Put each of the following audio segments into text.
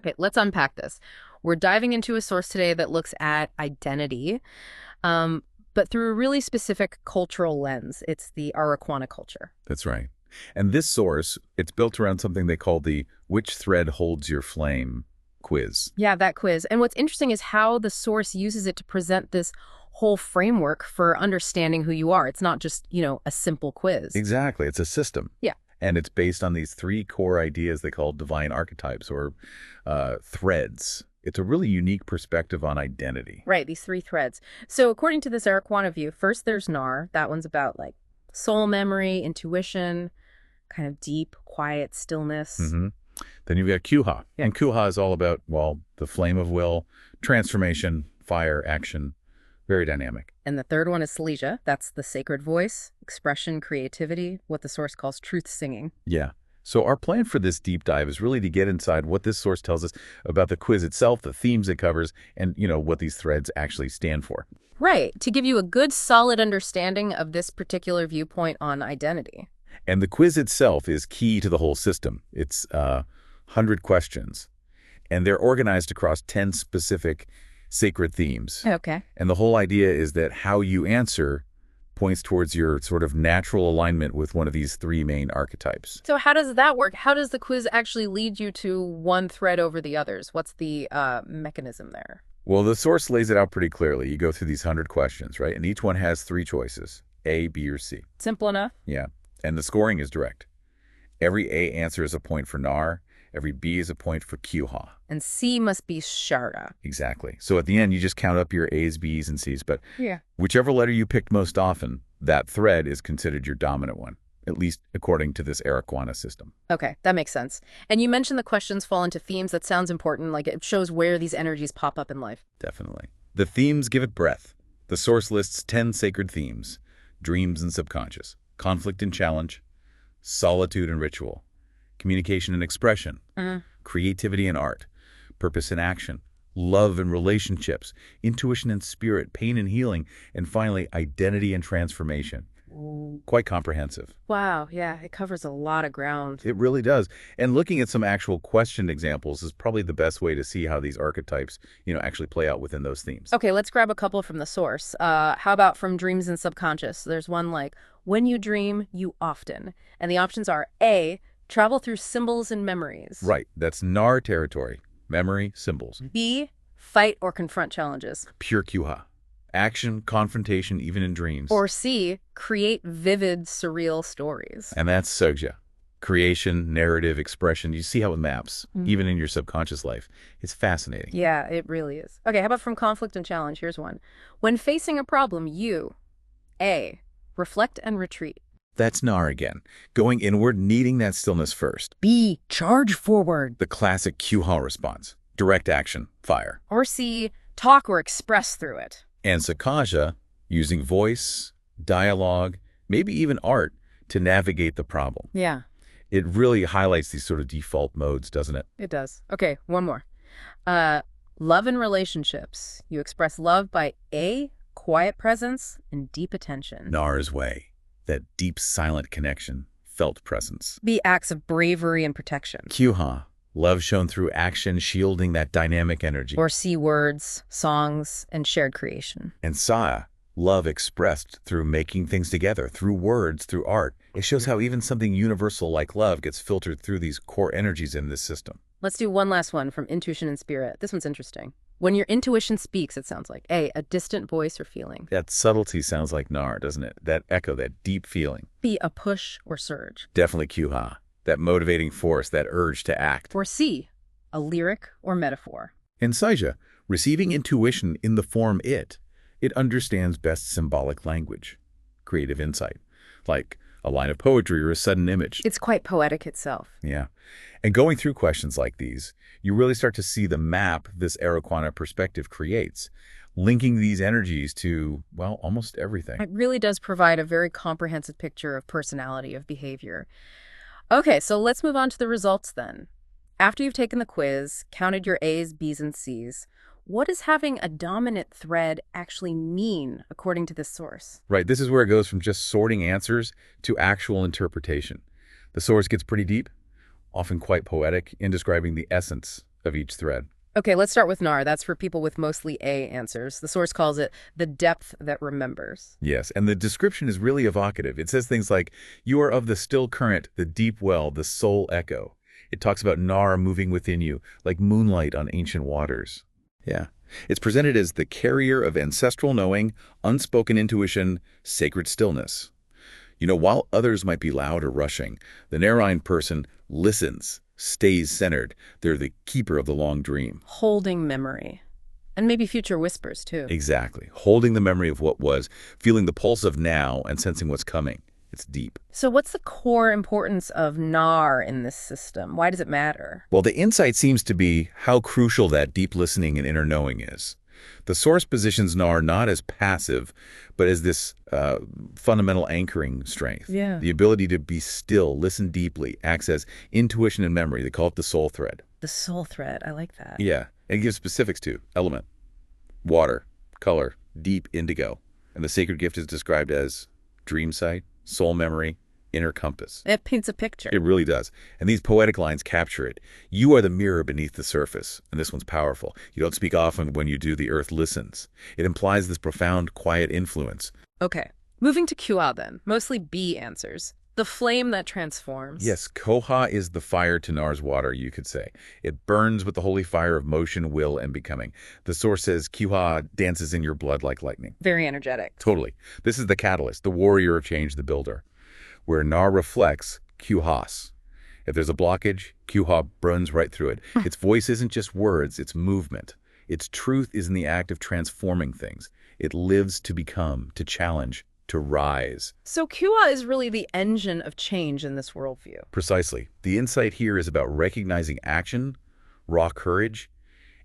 Okay, let's unpack this. We're diving into a source today that looks at identity, but through a really specific cultural lens. It's the Arreqqana culture. That's right. And this source, it's built around something they call the "Which Thread Holds Your Flame" quiz. Yeah, that quiz. And what's interesting is how the source uses it to present this whole framework for understanding who you are. It's not just, a simple quiz. Exactly. It's a system. Yeah. And it's based on these three core ideas they call divine archetypes or threads. It's a really unique perspective on identity. Right, these three threads. So according to this Arreqqana view, first there's Nar. That one's about like soul memory, intuition, kind of deep, quiet stillness. Then you've got Kuha. Yeah. And Kuha is all about, well, the flame of will, transformation, fire, action, very dynamic. And the third one is Silesia. That's the sacred voice, expression, creativity, what the source calls truth singing. Yeah. So our plan for this deep dive is really to get inside what this source tells us about the quiz itself, the themes it covers, and, what these threads actually stand for. Right, to give you a good, solid understanding of this particular viewpoint on identity. And the quiz itself is key to the whole system. It's 100 questions, and they're organized across 10 specific sacred themes. Okay. And the whole idea is that how you answer points towards your sort of natural alignment with one of these three main archetypes. So how does that work? How does the quiz actually lead you to one thread over the others? What's the mechanism there? Well, the source lays it out pretty clearly. You go through these 100 questions, right? And each one has three choices, A, B, or C. Simple enough. Yeah. And the scoring is direct. Every A answer is a point for Nar. Every B is a point for Kuha. And C must be Sharda. Exactly. So at the end, you just count up your A's, B's, and C's. But yeah, whichever letter you picked most often, that thread is considered your dominant one, at least according to this Arreqqana system. Okay, that makes sense. And you mentioned the questions fall into themes. That sounds important. Like it shows where these energies pop up in life. Definitely. The themes give it breadth. The source lists 10 sacred themes: dreams and subconscious, conflict and challenge, solitude and ritual, communication and expression, creativity and art, purpose and action, love and relationships, intuition and spirit, pain and healing, and finally, identity and transformation. Quite comprehensive. Wow, yeah, it covers a lot of ground. It really does. And looking at some actual question examples is probably the best way to see how these archetypes, actually play out within those themes. Okay, let's grab a couple from the source. How about from dreams and subconscious? There's one like, when you dream, you often. And the options are A, travel through symbols and memories. Right, that's Nar territory. Memory, symbols. B, fight or confront challenges. Pure Kuha. Action, confrontation, even in dreams. Or C, create vivid, surreal stories. And that's Sogja. Creation, narrative, expression. You see how it maps, even in your subconscious life. It's fascinating. Yeah, it really is. Okay, how about from conflict and challenge? Here's one. When facing a problem, you, A, reflect and retreat. That's Nar again. Going inward, needing that stillness first. B, charge forward. The classic Kuha response. Direct action, fire. Or C, talk or express through it. And Sakaja, using voice, dialogue, maybe even art to navigate the problem. Yeah. It really highlights these sort of default modes, doesn't it? It does. Okay, one more. Love and relationships. You express love by A, quiet presence, and deep attention. Nar's way. That deep, silent connection, felt presence. B, acts of bravery and protection. Kuha. Love shown through action, shielding that dynamic energy. Or C, words, songs, and shared creation. And Saya, love expressed through making things together, through words, through art. It shows how even something universal like love gets filtered through these core energies in this system. Let's do one last one from intuition and spirit. This one's interesting. When your intuition speaks, it sounds like A, a distant voice or feeling. That subtlety sounds like Nar, doesn't it? That echo, that deep feeling. B, a push or surge. Definitely Kuha. That motivating force, that urge to act. Or C, a lyric or metaphor. And Saija, receiving intuition in the form it understands best symbolic language, creative insight, like a line of poetry or a sudden image. It's quite poetic itself. Yeah. And going through questions like these, you really start to see the map this Arreqqana perspective creates, linking these energies to, well, almost everything. It really does provide a very comprehensive picture of personality, of behavior. Okay, so let's move on to the results then. After you've taken the quiz, counted your A's, B's, and C's, what does having a dominant thread actually mean, according to this source? Right, this is where it goes from just sorting answers to actual interpretation. The source gets pretty deep, often quite poetic, in describing the essence of each thread. Okay, let's start with NAR. That's for people with mostly A answers. The source calls it the depth that remembers. Yes, and the description is really evocative. It says things like, you are of the still current, the deep well, the soul echo. It talks about Nar moving within you, like moonlight on ancient waters. Yeah. It's presented as the carrier of ancestral knowing, unspoken intuition, sacred stillness. While others might be loud or rushing, the Narine person listens, stays centered. They're the keeper of the long dream. Holding memory. And maybe future whispers, too. Exactly. Holding the memory of what was, feeling the pulse of now, and sensing what's coming. It's deep. So what's the core importance of NAR in this system? Why does it matter? Well, the insight seems to be how crucial that deep listening and inner knowing is. The source positions NAR not as passive, but as this fundamental anchoring strength. Yeah. The ability to be still, listen deeply, acts as intuition and memory. They call it the soul thread. The soul thread. I like that. Yeah. And it gives specifics too. Element, water, color, deep indigo. And the sacred gift is described as dream sight, soul memory, inner compass. It paints a picture. It really does. And these poetic lines capture it. You are the mirror beneath the surface. And this one's powerful. You don't speak often. When you do, the earth listens. It implies this profound, quiet influence. Okay. Moving to QA then. Mostly B answers. The flame that transforms. Yes, Koha is the fire to Nar's water, you could say. It burns with the holy fire of motion, will, and becoming. The source says Kuha dances in your blood like lightning. Very energetic. Totally. This is the catalyst, the warrior of change, the builder. Where Nar reflects, Kuhas. If there's a blockage, Kuha burns right through it. Its voice isn't just words, it's movement. Its truth is in the act of transforming things. It lives to become, to challenge, to rise. So QA is really the engine of change in this worldview. Precisely. The insight here is about recognizing action, raw courage,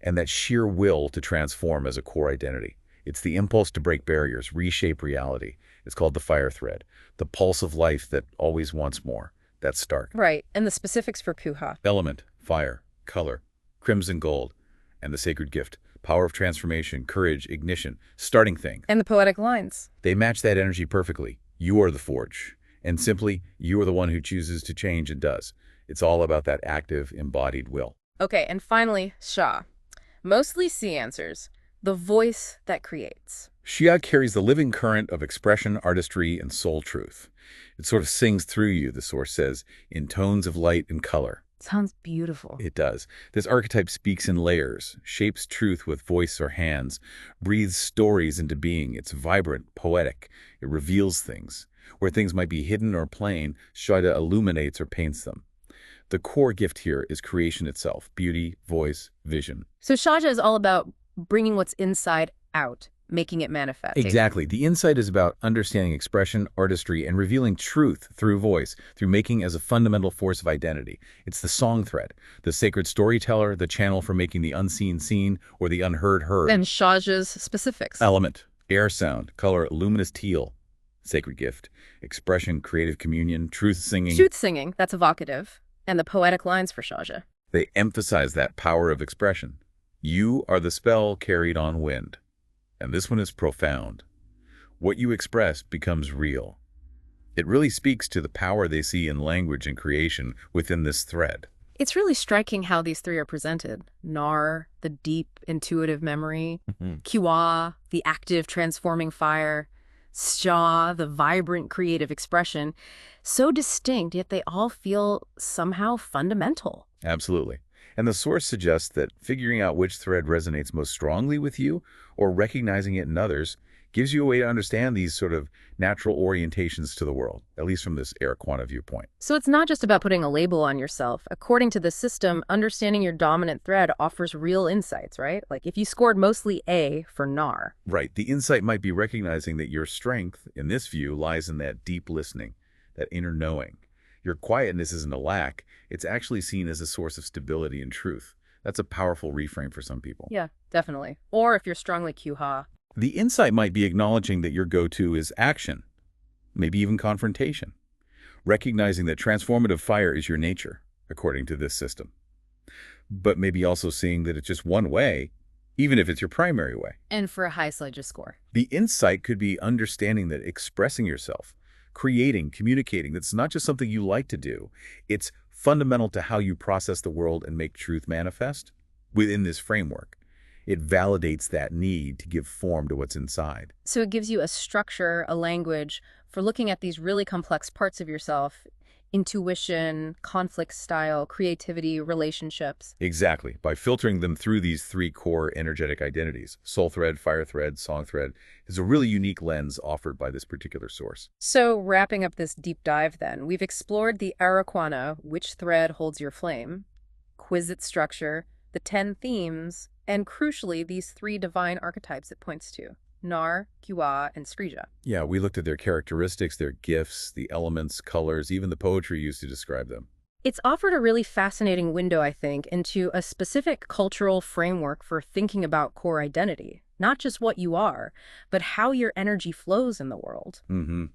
and that sheer will to transform as a core identity. It's the impulse to break barriers, reshape reality. It's called the fire thread, the pulse of life that always wants more. That's Stark. Right. And the specifics for Kuha. Element, fire, color, crimson gold, and the sacred gift. Power of transformation, courage, ignition, starting thing. And the poetic lines. They match that energy perfectly. You are the forge. And simply, you are the one who chooses to change and does. It's all about that active, embodied will. Okay, and finally, Shah. Mostly C answers. The voice that creates. Shia carries the living current of expression, artistry, and soul truth. It sort of sings through you, the source says, in tones of light and color. Sounds beautiful. It does. This archetype speaks in layers, shapes truth with voice or hands, breathes stories into being. It's vibrant, poetic. It reveals things. Where things might be hidden or plain, Shada illuminates or paints them. The core gift here is creation itself, beauty, voice, vision. So Shaja is all about bringing what's inside out, making it manifest. Exactly. The insight is about understanding expression, artistry, and revealing truth through voice, through making as a fundamental force of identity. It's the song thread, the sacred storyteller, the channel for making the unseen seen or the unheard heard. And Shaja's specifics. Element, air sound, color, luminous teal, sacred gift, expression, creative communion, truth singing. Truth singing, that's evocative. And the poetic lines for Shaja. They emphasize that power of expression. You are the spell carried on wind. And this one is profound. What you express becomes real. It really speaks to the power they see in language and creation within this thread. It's really striking how these three are presented. Nar, the deep, intuitive memory. Kiwa, the active, transforming fire. Shah, the vibrant, creative expression. So distinct, yet they all feel somehow fundamental. Absolutely. And the source suggests that figuring out which thread resonates most strongly with you or recognizing it in others gives you a way to understand these sort of natural orientations to the world, at least from this Arreqqana viewpoint. So it's not just about putting a label on yourself. According to the system, understanding your dominant thread offers real insights, right? Like if you scored mostly A for Nar. Right. The insight might be recognizing that your strength, in this view, lies in that deep listening, that inner knowing. Your quietness isn't a lack. It's actually seen as a source of stability and truth. That's a powerful reframe for some people. Yeah, definitely. Or if you're strongly Q-ha. The insight might be acknowledging that your go-to is action, maybe even confrontation. Recognizing that transformative fire is your nature, according to this system. But maybe also seeing that it's just one way, even if it's your primary way. And for a high Sledge score. The insight could be understanding that expressing yourself, creating, communicating, that's not just something you like to do. It's fundamental to how you process the world and make truth manifest. within this framework. It validates that need to give form to what's inside. So it gives you a structure, a language for looking at these really complex parts of yourself: intuition, conflict style, creativity, relationships. Exactly. By filtering them through these three core energetic identities, soul thread, fire thread, song thread, is a really unique lens offered by this particular source. So wrapping up this deep dive then, we've explored the Arreqqana, which thread holds your flame, Quizit structure, the 10 themes, and crucially, these three divine archetypes it points to: Nar, Kiwa, and Skrija. Yeah, we looked at their characteristics, their gifts, the elements, colors, even the poetry used to describe them. It's offered a really fascinating window, I think, into a specific cultural framework for thinking about core identity. Not just what you are, but how your energy flows in the world. hmm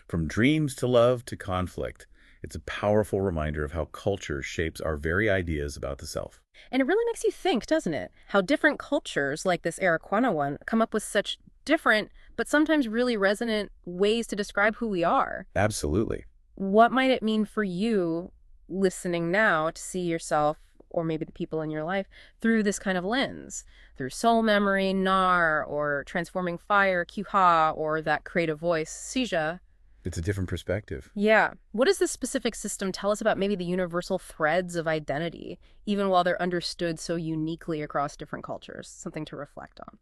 From dreams to love to conflict, it's a powerful reminder of how culture shapes our very ideas about the self. And it really makes you think, doesn't it? How different cultures, like this Arreqqana one, come up with such different, but sometimes really resonant ways to describe who we are. Absolutely. What might it mean for you listening now to see yourself, or maybe the people in your life, through this kind of lens? Through soul memory, Nar, or transforming fire, Kuha, or that creative voice, Sija. It's a different perspective. Yeah. What does this specific system tell us about maybe the universal threads of identity, even while they're understood so uniquely across different cultures? Something to reflect on.